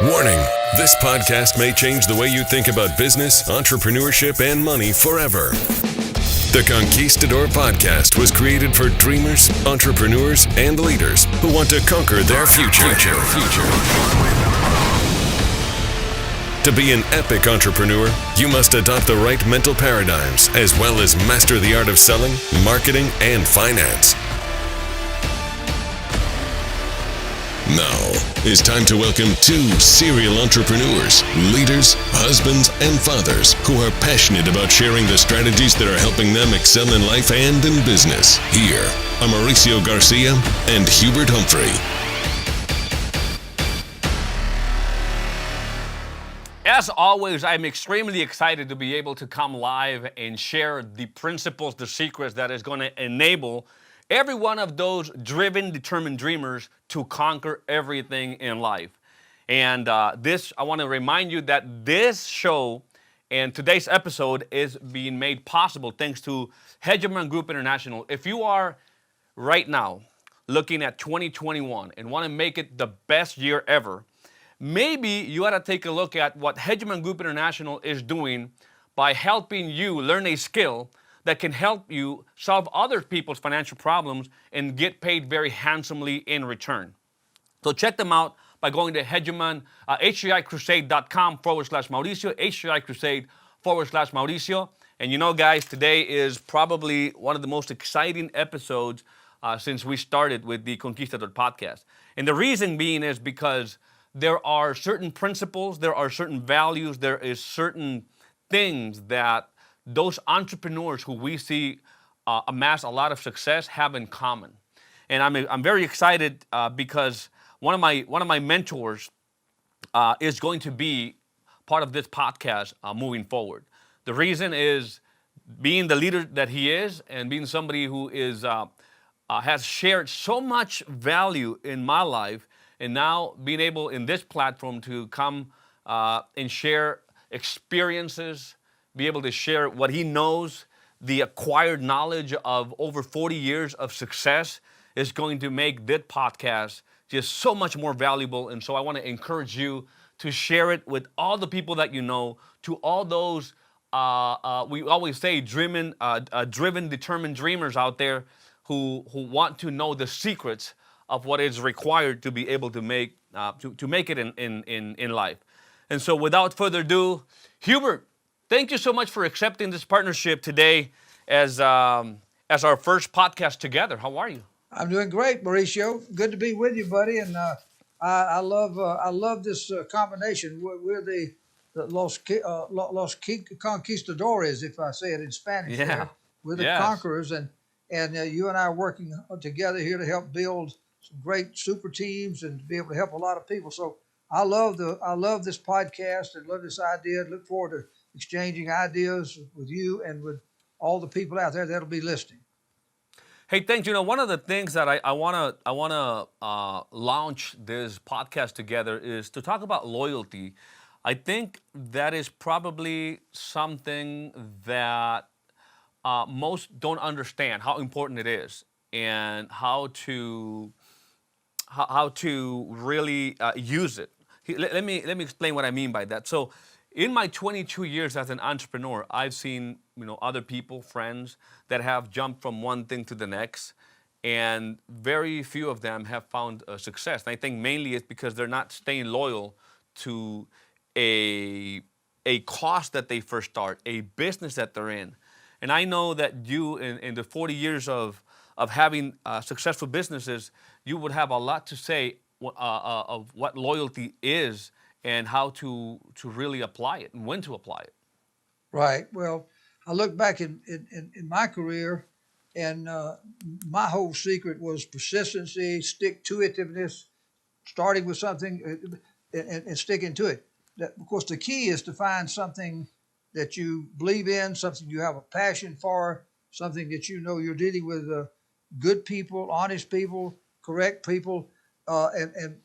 Warning, this podcast may change the way you think about business, entrepreneurship, and money forever. The Conquistador podcast was created for dreamers, entrepreneurs, and leaders who want to conquer their future. To be an epic entrepreneur, you must adopt the right mental paradigms as well as master the art of selling, marketing, and finance. Now, it's time to welcome two serial entrepreneurs, leaders, husbands, and fathers who are passionate about sharing the strategies that are helping them excel in life and in business. Here are Mauricio Garcia and Hubert Humphrey. As always, I'm extremely excited to be able to come live and share the principles, the secrets that is going to enable every one of those driven, determined dreamers to conquer everything in life. And I want to remind you that this show and today's episode is being made possible thanks to Hegemon Group International. If you are right now looking at 2021 and want to make it the best year ever, maybe you ought to take a look at what Hegemon Group International is doing by helping you learn a skill that can help you solve other people's financial problems and get paid very handsomely in return. So check them out by going to Hegemon, HGICrusade.com/Mauricio, HGICrusade/Mauricio. And you know, guys, today is probably one of the most exciting episodes since we started with the Conquistador podcast. And the reason being is because there are certain principles, there are certain values, there is certain things that those entrepreneurs who we see amass a lot of success have in common. And I'm very excited because one of my mentors is going to be part of this podcast moving forward. The reason is being the leader that he is and being somebody who is has shared so much value in my life, and now being able in this platform to come and share experiences, be able to share what he knows, the acquired knowledge of over 40 years of success is going to make this podcast just so much more valuable. And so I want to encourage you to share it with all the people that you know, to all those, we always say, driven, determined dreamers out there who want to know the secrets of what is required to be able to make it in life. And so without further ado, Hubert, thank you so much for accepting this partnership today as our first podcast together. How are you? I'm doing great, Mauricio. Good to be with you, buddy. And I love this combination. We're the Los Conquistadores, if I say it in Spanish. Yeah. There. We're the conquerors, and you and I are working together here to help build some great super teams and to be able to help a lot of people. So I love this podcast and love this idea. Look forward to exchanging ideas with you and with all the people out there that'll be listening. Hey, thanks. You know, one of the things that I want to launch this podcast together is to talk about loyalty. I think that is probably something that most don't understand how important it is and how to really use it. Let me explain what I mean by that. So, in my 22 years as an entrepreneur, I've seen, other people, friends that have jumped from one thing to the next, and very few of them have found success. And I think mainly it's because they're not staying loyal to a cause that they first start, a business that they're in. And I know that you, in the 40 years of having successful businesses, you would have a lot to say of what loyalty is and how to really apply it and when to apply it. Right. Well, I look back in my career, and my whole secret was persistency, stick-to-itiveness, starting with something and sticking to it. Of course, the key is to find something that you believe in, something you have a passion for, something that you know you're dealing with good people, honest people, correct people, and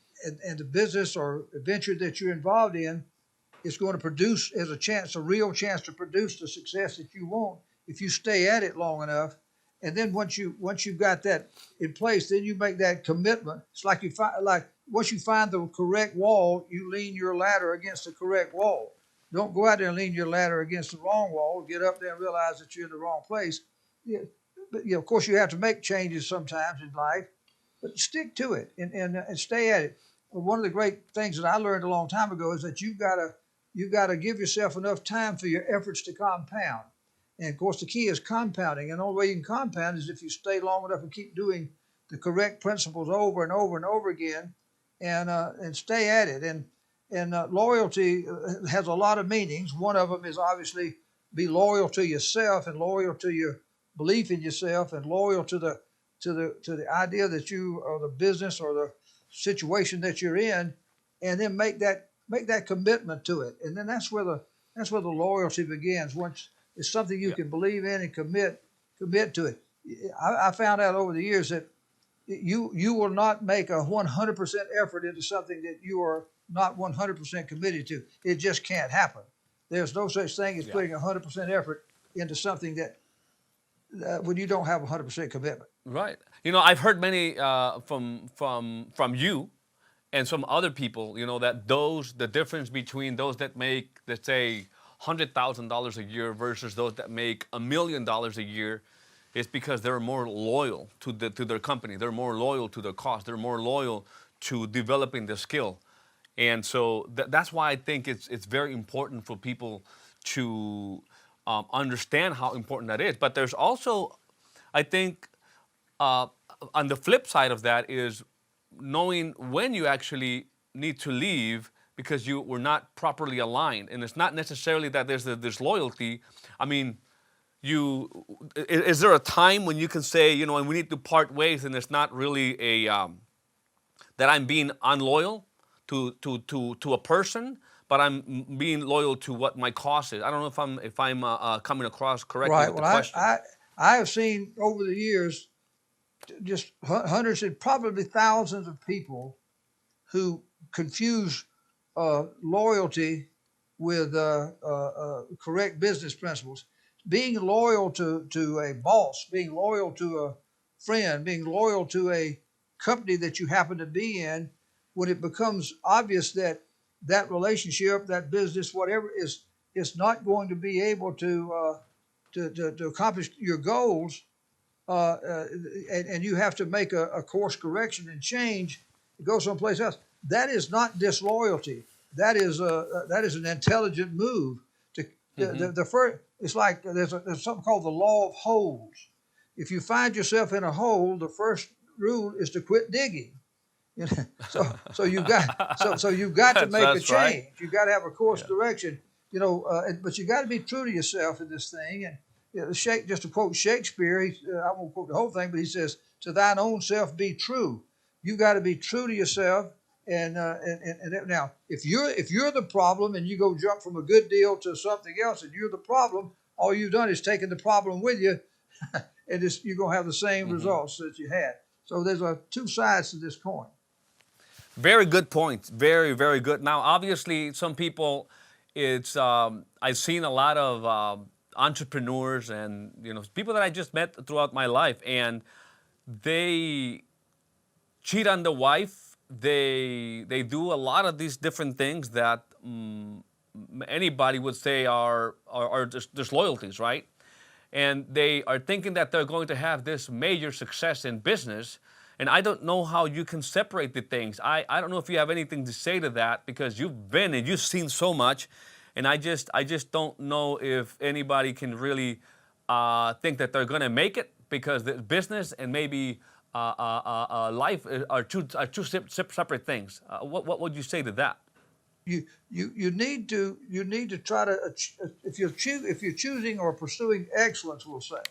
the business or venture that you're involved in is going to produce a real chance to produce the success that you want if you stay at it long enough And then once you've got that in place, then you make that commitment. It's like once you find the correct wall, you lean your ladder against the correct wall. Don't go out there and lean your ladder against the wrong wall. Get up there and realize that you're in the wrong place. Yeah, but of course, you have to make changes sometimes in life, but stick to it and stay at it. One of the great things that I learned a long time ago is that you gotta give yourself enough time for your efforts to compound. And of course, the key is compounding. And the only way you can compound is if you stay long enough and keep doing the correct principles over and over and over again, and stay at it. And loyalty has a lot of meanings. One of them is obviously be loyal to yourself and loyal to your belief in yourself and loyal to the idea that you or the business or the situation that you're in, and then make that commitment to it. And then that's where the loyalty begins. Once it's something you can believe in and commit to it. I found out over the years that you will not make a 100% effort into something that you are not 100% committed to. It just can't happen. There's no such thing as putting 100% effort into something that when you don't have 100% commitment. Right. I've heard many from you and some other people, that the difference between those that make, let's say, $100,000 a year versus those that make $1 million a year is because they're more loyal to their company. They're more loyal to their cause. They're more loyal to developing the skill. And so that's why I think it's very important for people to understand how important that is. But there's also, I think, on the flip side of that is knowing when you actually need to leave because you were not properly aligned. And it's not necessarily that there's loyalty. I mean, is there a time when you can say, and we need to part ways, and it's not really that I'm being unloyal to a person, but I'm being loyal to what my cause is? I don't know if I'm coming across correctly with the question. I have seen over the years just hundreds and probably thousands of people who confuse loyalty with correct business principles. Being loyal to a boss, being loyal to a friend, being loyal to a company that you happen to be in, when it becomes obvious that relationship, that business, whatever, is not going to be able to accomplish your goals, and you have to make a course correction and change, go someplace else. That is not disloyalty. That is an intelligent move. The first, it's like there's something called the law of holes. If you find yourself in a hole, the first rule is to quit digging. So you've got to make a change. Right. You got to have a course correction. But you got to be true to yourself in this thing. And just to quote Shakespeare, I won't quote the whole thing, but he says, "To thine own self be true." You got to be true to yourself. And now, if you're the problem and you go jump from a good deal to something else, and you're the problem, all you've done is taken the problem with you, and you're gonna have the same results that you had. So there's two sides to this coin. Very good point. Very, very good. Now, obviously, some people, I've seen a lot of entrepreneurs and people that I just met throughout my life, and they cheat on the wife. They do a lot of these different things that anybody would say are disloyalties, right? And they are thinking that they're going to have this major success in business. And I don't know how you can separate the things. I don't know if you have anything to say to that, because you've been and you've seen so much. And I just don't know if anybody can really think that they're going to make it, because the business and maybe life are two separate things. What would you say to that? You need to try to, if you're choosing or pursuing excellence, we'll say,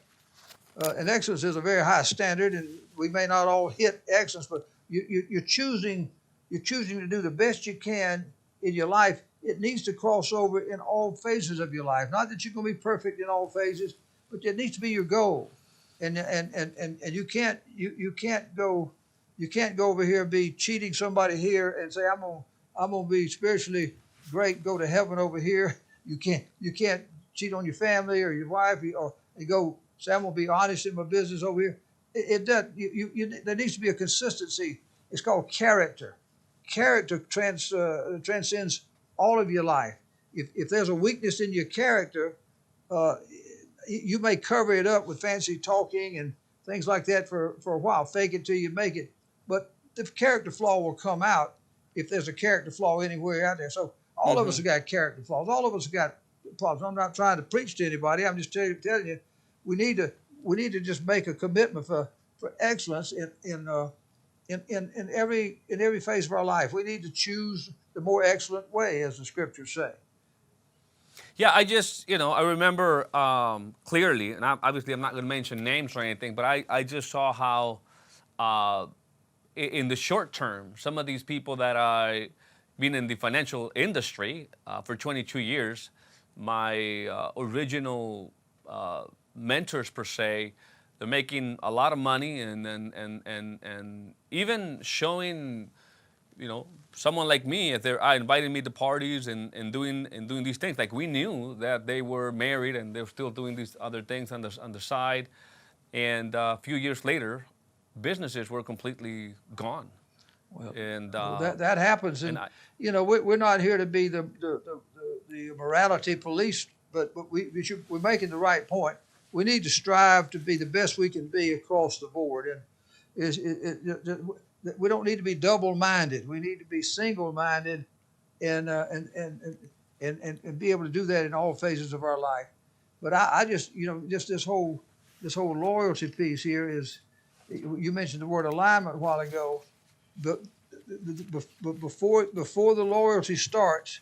and excellence is a very high standard, and we may not all hit excellence, but you're choosing to do the best you can in your life. It needs to cross over in all phases of your life. Not that you're going to be perfect in all phases, but it needs to be your goal. And you can't go over here and be cheating somebody here and say I'm gonna be spiritually great, go to heaven over here. You can't cheat on your family or your wife, or go say I'm going to be honest in my business over here. It does. There needs to be a consistency. It's called character. Character transcends all of your life. If there's a weakness in your character, you may cover it up with fancy talking and things like that for a while. Fake it till you make it. But the character flaw will come out if there's a character flaw anywhere out there. So all of us have got character flaws. All of us have got problems. I'm not trying to preach to anybody. I'm just telling you, we need to just make a commitment for excellence in every phase of our life. We need to choose the more excellent way, as the scriptures say. Yeah, I just, I remember clearly, and obviously I'm not going to mention names or anything, but I just saw how in the short term, some of these people that I been in the financial industry for 22 years, my original mentors per se, they're making a lot of money and even showing, someone like me, if they're inviting me to parties and doing these things, like we knew that they were married and they're still doing these other things on the side, and a few years later, businesses were completely gone. Well, and that happens, and we're not here to be the morality police, but we're making the right point. We need to strive to be the best we can be across the board, and we don't need to be double-minded. We need to be single-minded, and be able to do that in all phases of our life. But I just just this whole loyalty piece here is. You mentioned the word alignment a while ago, but before the loyalty starts,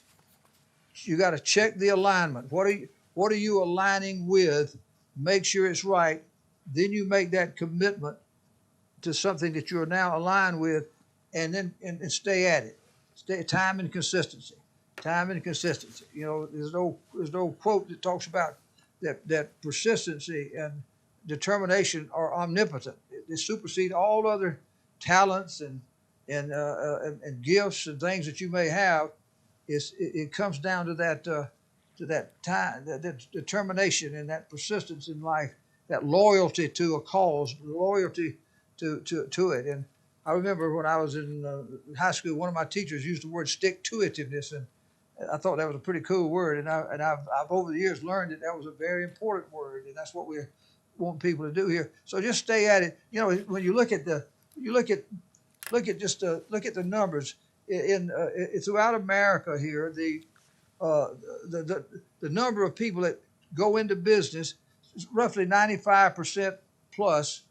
you got to check the alignment. What are you aligning with? Make sure it's right. Then you make that commitment to something that you're now aligned with, and then and stay at it. Stay time and consistency. Time and consistency. There's no quote that talks about that persistency and determination are omnipotent. They supersede all other talents and gifts and things that you may have. It comes down to that time, that determination and that persistence in life, that loyalty to a cause, loyalty to it. And I remember when I was in high school, one of my teachers used the word stick-to-itiveness, and I thought that was a pretty cool word. And I've over the years learned that was a very important word, and that's what we want people to do here. So just stay at it. When you look at the numbers in throughout America here, the number of people that go into business, roughly 95% plus,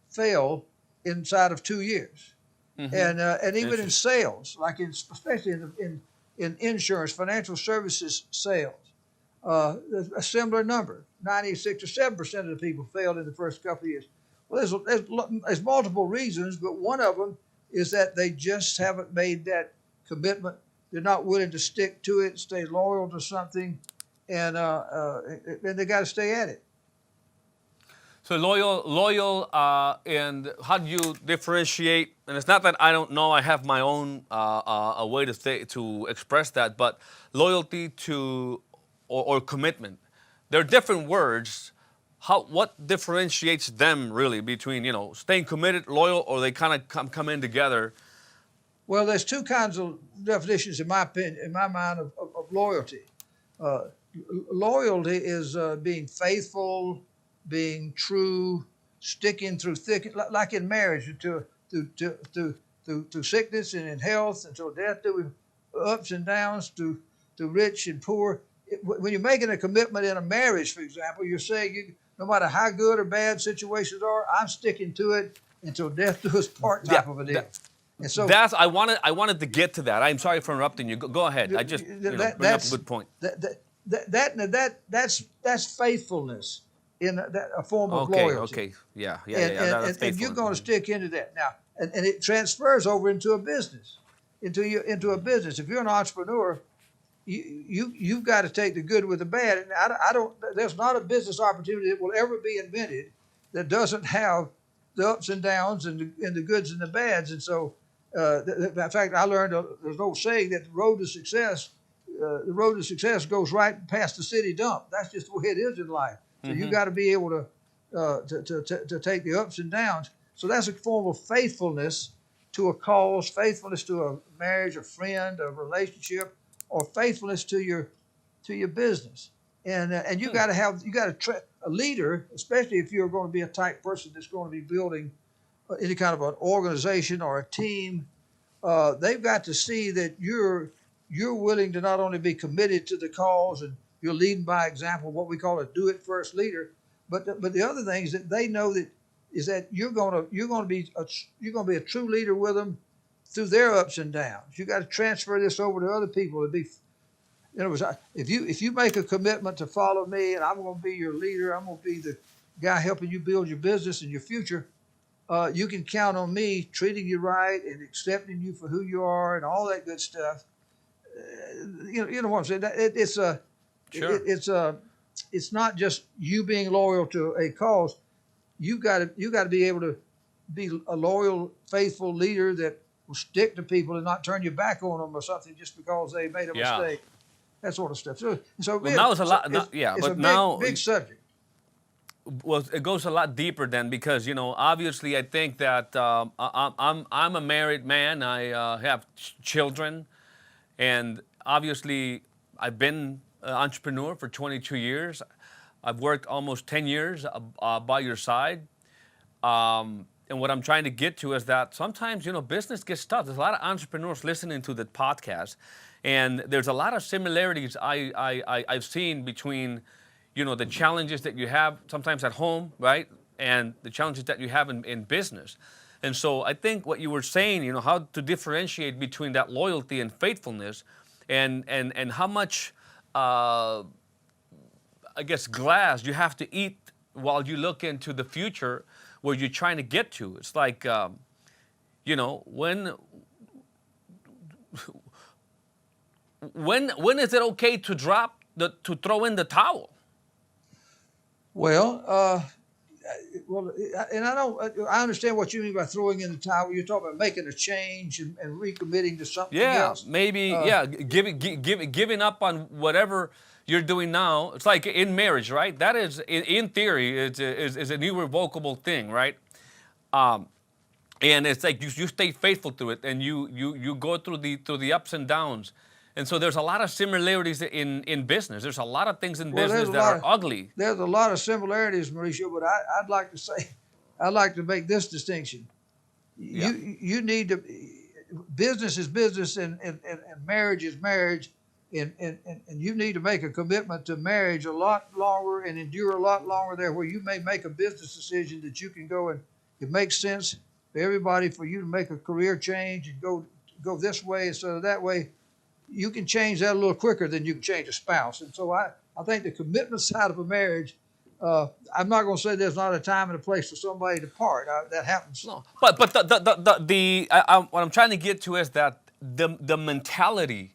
fail inside of 2 years. And even in sales, like especially in insurance, financial services sales, a similar number, 96 or 7% of the people failed in the first couple of years. Well, there's multiple reasons, but one of them is that they just haven't made that commitment. They're not willing to stick to it, stay loyal to something, and they got to stay at it. So loyal, and how do you differentiate? And it's not that I don't know. I have my own a way to express that, but loyalty to or commitment. They're different words. What differentiates them really between staying committed, loyal, or they kind of come in together? Well, there's two kinds of definitions in my opinion, in my mind, of loyalty. Loyalty is being faithful, being true, sticking through thick, like in marriage, through sickness and in health, until death, through ups and downs, through rich and poor. When you're making a commitment in a marriage, for example, you're saying, no matter how good or bad situations are, I'm sticking to it until death do us part type of a deal. And so I wanted to get to that. I'm sorry for interrupting you. Go ahead. I just bring up a good point. That's faithfulness in a form of loyalty. Okay. Yeah. And you're going to stick into that now, and it transfers over into a business, into a business. If you're an entrepreneur, you've got to take the good with the bad. And I don't. There's not a business opportunity that will ever be invented that doesn't have the ups and downs and the goods and the bads. And so, in fact, I learned there's an old saying that the road to success goes right past the city dump. That's just the way it is in life. So you got to be able to take the ups and downs. So that's a form of faithfulness to a cause, faithfulness to a marriage, a friend, a relationship, or faithfulness to your business. And you got to have a leader, especially if you're going to be a type person that's going to be building any kind of an organization or a team. They've got to see that you're willing to not only be committed to the cause and you're leading by example, what we call a do it first leader, but the other thing is that they know that is that you're going to be a true leader with them through their ups and downs. You got to transfer this over to other people. It'd be, in other words, if you make a commitment to follow me and I'm going to be your leader, I'm going to be the guy helping you build your business and your future. You can count on me treating you right and accepting you for who you are and all that good stuff. You know what I'm saying? It's not just you being loyal to a cause. You got to be able to be a loyal, faithful leader that will stick to people and not turn your back on them or something just because they made a mistake. That sort of stuff. So well, now it's a lot. It's but a now big subject. Well, it goes a lot deeper then because obviously I think that I'm a married man. I have children, and obviously I've been an entrepreneur for 22 years. I've worked almost 10 years by your side. And what I'm trying to get to is that sometimes business gets tough. There's a lot of entrepreneurs listening to the podcast, and there's a lot of similarities I've seen between the challenges that you have sometimes at home, right? And the challenges that you have in business. And so I think what you were saying, how to differentiate between that loyalty and faithfulness and how much, I guess, glass you have to eat while you look into the future where you're trying to get to. It's like, when is it okay to throw in the towel? Well, and I understand what you mean by throwing in the towel. You're talking about making a change and recommitting to something else. Maybe, giving up on whatever you're doing now. It's like in marriage, right? That is, in theory, is an irrevocable thing, right? And it's like you stay faithful to it, and you go through the ups and downs. And so there's a lot of similarities in business. There's a lot of things in business that are ugly. There's a lot of similarities, Mauricio, but I'd like to make this distinction. Yeah. You need to, business is business and marriage is marriage, and you need to make a commitment to marriage a lot longer and endure a lot longer there, where you may make a business decision that you can go and it makes sense for everybody for you to make a career change and go this way instead of that way. You can change that a little quicker than you can change a spouse. And so I think the commitment side of a marriage, I'm not going to say there's not a time and a place for somebody to part. That happens. No, but what I'm trying to get to is that the mentality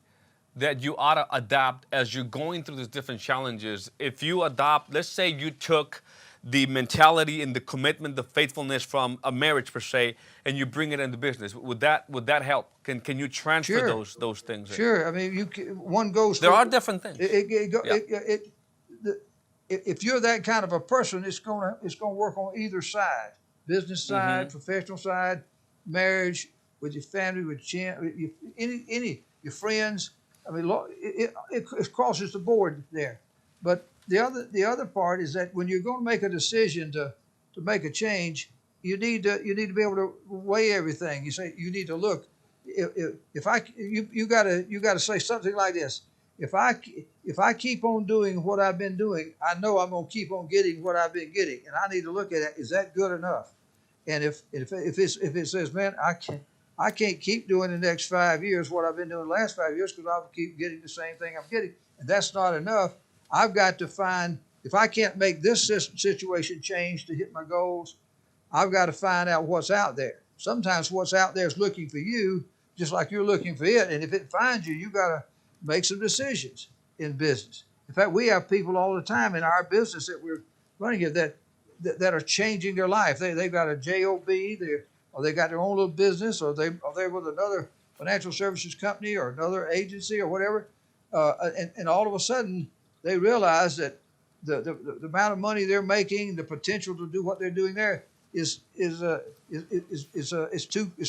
that you ought to adopt as you're going through these different challenges. If you adopt, let's say you took the mentality and the commitment, the faithfulness from a marriage per se, and you bring it into business, would that help? Can you transfer those things? Sure. I mean, one goes. There are different things. If you're that kind of a person, it's gonna work on either side: business side, professional side, marriage, with your family, with your friends. I mean, it crosses the board there. But the other part is that when you're going to make a decision to make a change, you need to be able to weigh everything. You say you need to look. You got to say something like this. If I keep on doing what I've been doing, I know I'm going to keep on getting what I've been getting, and I need to look at it. Is that good enough? And if it says, man, I can't keep doing the next 5 years what I've been doing the last 5 years because I'll keep getting the same thing I'm getting, and that's not enough. I've got to find, if I can't make this situation change to hit my goals, I've got to find out what's out there. Sometimes what's out there is looking for you, just like you're looking for it. And if it finds you, you got to make some decisions in business. In fact, we have people all the time in our business that we're running here that are changing their life. They've got a job, or they got their own little business, or they're with another financial services company or another agency or whatever, and all of a sudden they realize that the amount of money they're making, the potential to do what they're doing there is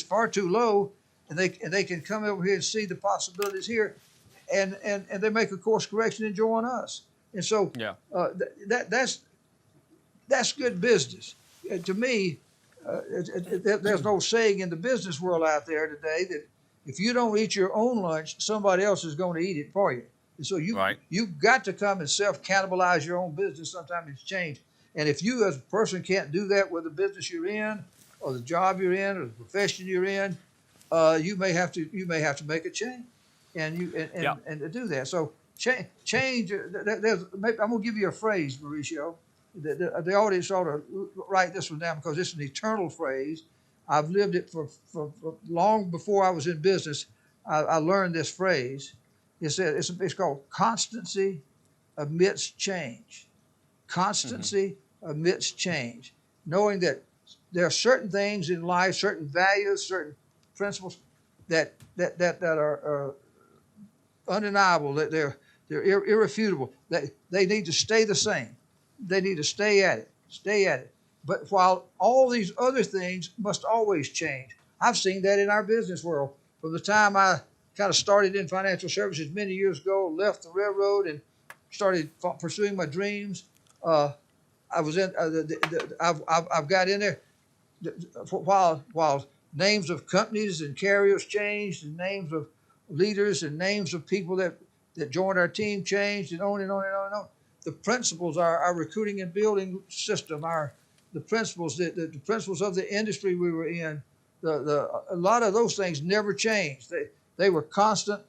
far too low, and they can come over here and see the possibilities here, and they make a course correction and join us. And so Yeah. That's good business. To me, there's no saying in the business world out there today that if you don't eat your own lunch, somebody else is going to eat it for you. And so you've got to come and self-cannibalize your own business sometime in change. And if you as a person can't do that with the business you're in, or the job you're in, or the profession you're in, you may have to make a change, and to do that. So change. I'm going to give you a phrase, Mauricio. The audience ought to write this one down because it's an eternal phrase. I've lived it for long before I was in business. I learned this phrase. It's called constancy amidst change. Constancy amidst change. Knowing that there are certain things in life, certain values, certain principles that are undeniable, that they're irrefutable, that they need to stay the same. They need to stay at it. But while all these other things must always change. I've seen that in our business world. From the time I kind of started in financial services many years ago, left the railroad and started pursuing my dreams, I've got in there while names of companies and carriers changed, and names of leaders and names of people that joined our team changed, and on and on and on and on. The principles, our recruiting and building system, the principles of the industry we were in, a lot of those things never changed. They were constant.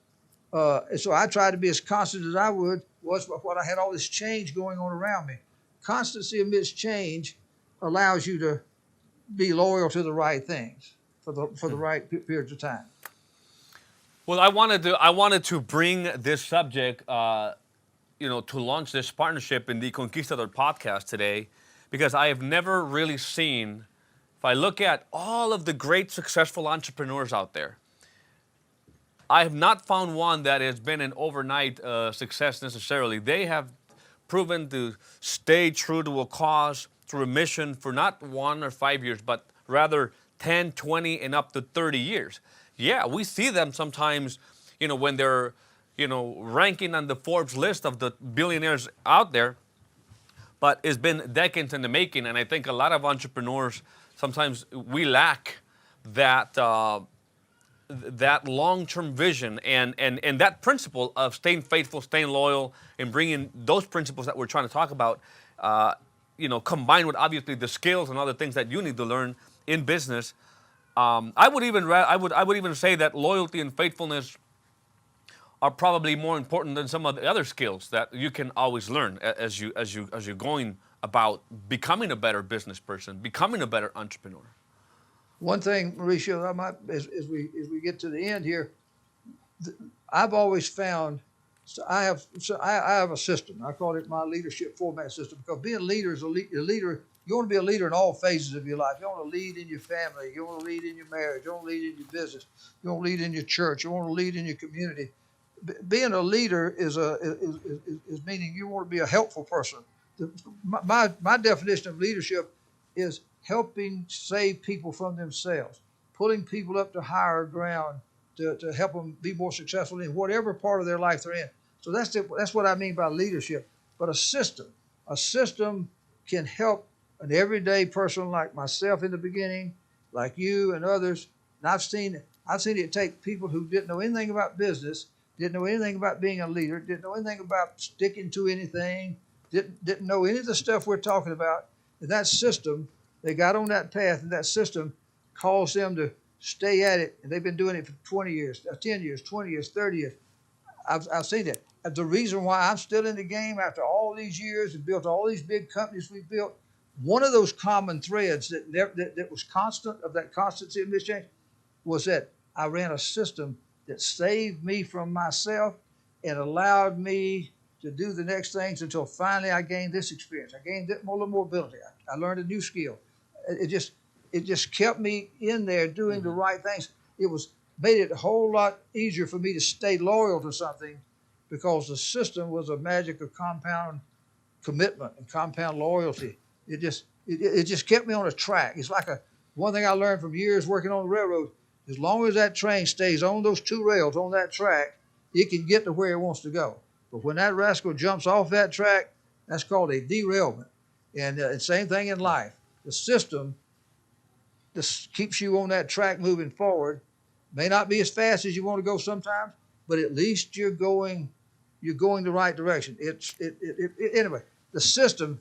And so I tried to be as constant as I was when I had all this change going on around me. Constancy amidst change allows you to be loyal to the right things for the right periods of time. Well, I wanted to bring this subject, to launch this partnership in the Conquistador podcast today, because I have never really seen, if I look at all of the great successful entrepreneurs out there, I have not found one that has been an overnight success necessarily. They have proven to stay true to a cause, to a mission for not 1 or 5 years, but rather 10, 20, and up to 30 years. Yeah, we see them sometimes, when they're, ranking on the Forbes list of the billionaires out there, but it's been decades in the making, and I think a lot of entrepreneurs, sometimes we lack that long-term vision and that principle of staying faithful, staying loyal, and bringing those principles that we're trying to talk about, combined with obviously the skills and other things that you need to learn in business. I would even say that loyalty and faithfulness are probably more important than some of the other skills that you can always learn as you're going about becoming a better business person, becoming a better entrepreneur. One thing, Mauricio, as we get to the end here, I've always found. I have a system. I call it my leadership format system, because being a leader is a leader. You want to be a leader in all phases of your life. You want to lead in your family. You want to lead in your marriage. You want to lead in your business. You want to lead in your church. You want to lead in your community. Being a leader is meaning you want to be a helpful person. My definition of leadership is helping save people from themselves, pulling people up to higher ground to help them be more successful in whatever part of their life they're in. So that's what I mean by leadership. But a system can help an everyday person like myself in the beginning, like you and others. And I've seen it take people who didn't know anything about business, didn't know anything about being a leader, didn't know anything about sticking to anything, didn't know any of the stuff we're talking about. And that system, they got on that path, and that system caused them to stay at it. And they've been doing it for 20 years, 10 years, 20 years, 30 years. I've seen that. And the reason why I'm still in the game after all these years and built all these big companies we've built, one of those common threads that was constant, of that constancy of this change, was that I ran a system that saved me from myself and allowed me to do the next things until finally I gained this experience. I gained a little more ability. I learned a new skill. It just kept me in there doing the right things. It made it a whole lot easier for me to stay loyal to something, because the system was a magic of commitment and compound loyalty. It just kept me on a track. It's like one thing I learned from years working on the railroad. As long as that train stays on those two rails on that track, it can get to where it wants to go. But when that rascal jumps off that track, that's called a derailment. And same thing in life. The system just keeps you on that track moving forward. May not be as fast as you want to go sometimes, but at least you're going the right direction. Anyway, the system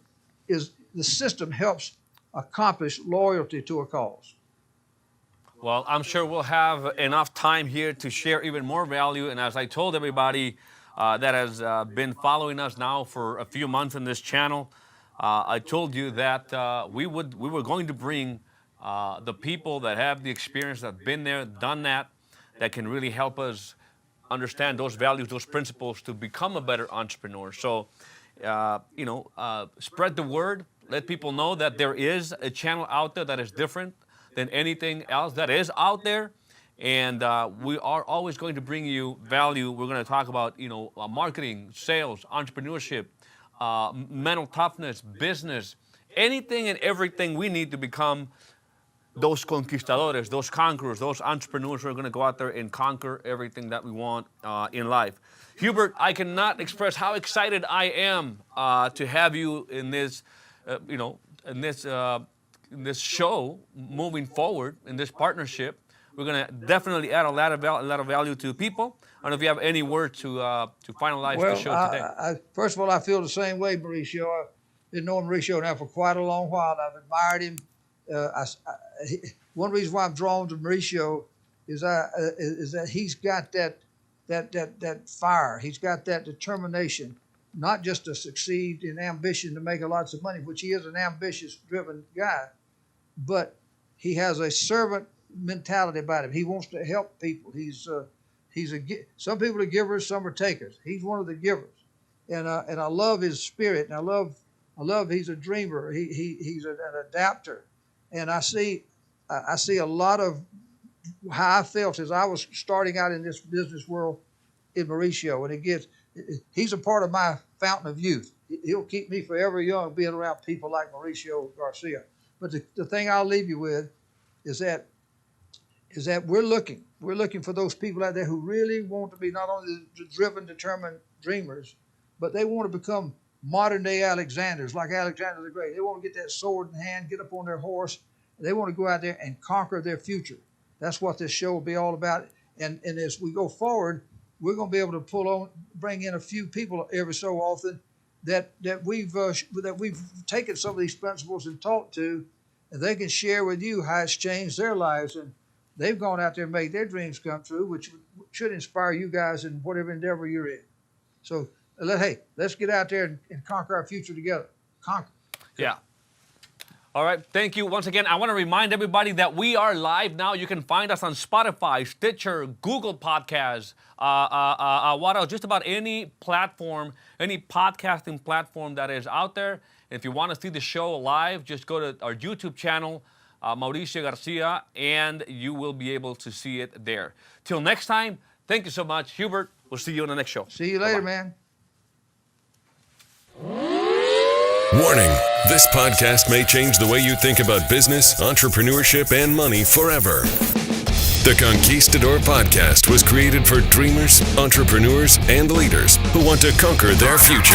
helps accomplish loyalty to a cause. Well, I'm sure we'll have enough time here to share even more value. And as I told everybody that has been following us now for a few months in this channel, I told you that we were going to bring the people that have the experience, that have been there, done that can really help us understand those values, those principles to become a better entrepreneur. So, spread the word. Let people know that there is a channel out there that is different than anything else that is out there. And we are always going to bring you value. We're going to talk about, marketing, sales, entrepreneurship, mental toughness, business, anything and everything we need to become those conquistadores, those conquerors, those entrepreneurs who are going to go out there and conquer everything that we want in life. Hubert, I cannot express how excited I am to have you in this, in this show moving forward, in this partnership. We're going to definitely add a lot of value to people. I don't know if you have any words to finalize the show today. First of all, I feel the same way, Mauricio. I've been knowing Mauricio now for quite a long while. I've admired him. One reason why I'm drawn to Mauricio is that he's got that fire. He's got that determination, not just to succeed in ambition to make lots of money, which he is an ambitious, driven guy, but he has a servant mentality about him. He wants to help people. Some people are givers, some are takers. He's one of the givers, and I love his spirit, and I love he's a dreamer. He's an adapter, and I see a lot of how I felt as I was starting out in this business world in Mauricio, and he's a part of my fountain of youth. He'll keep me forever young being around people like Mauricio Garcia. But the thing I'll leave you with is that we're looking for those people out there who really want to be not only the driven, determined dreamers, but they want to become modern day Alexanders, like Alexander the Great. They want to get that sword in hand, get up on their horse, and they want to go out there and conquer their future. That's what this show will be all about. And as we go forward, we're going to be able to bring in a few people every so often that we've taken some of these principles and talked to, and they can share with you how it's changed their lives, and they've gone out there and made their dreams come true, which should inspire you guys in whatever endeavor you're in. So, let's get out there and conquer our future together. Conquer. Yeah. All right. Thank you. Once again, I want to remind everybody that we are live now. You can find us on Spotify, Stitcher, Google Podcasts, what else? Just about any platform, any podcasting platform that is out there. If you want to see the show live, just go to our YouTube channel, Mauricio Garcia, and you will be able to see it there. Till next time, thank you so much. Hubert, we'll see you on the next show. See you later, Bye-bye. man. Warning, this podcast may change the way you think about business, entrepreneurship, and money forever. The Conquistador Podcast was created for dreamers, entrepreneurs, and leaders who want to conquer their future.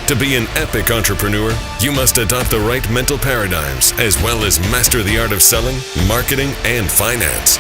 To be an epic entrepreneur, you must adopt the right mental paradigms as well as master the art of selling, marketing, and finance.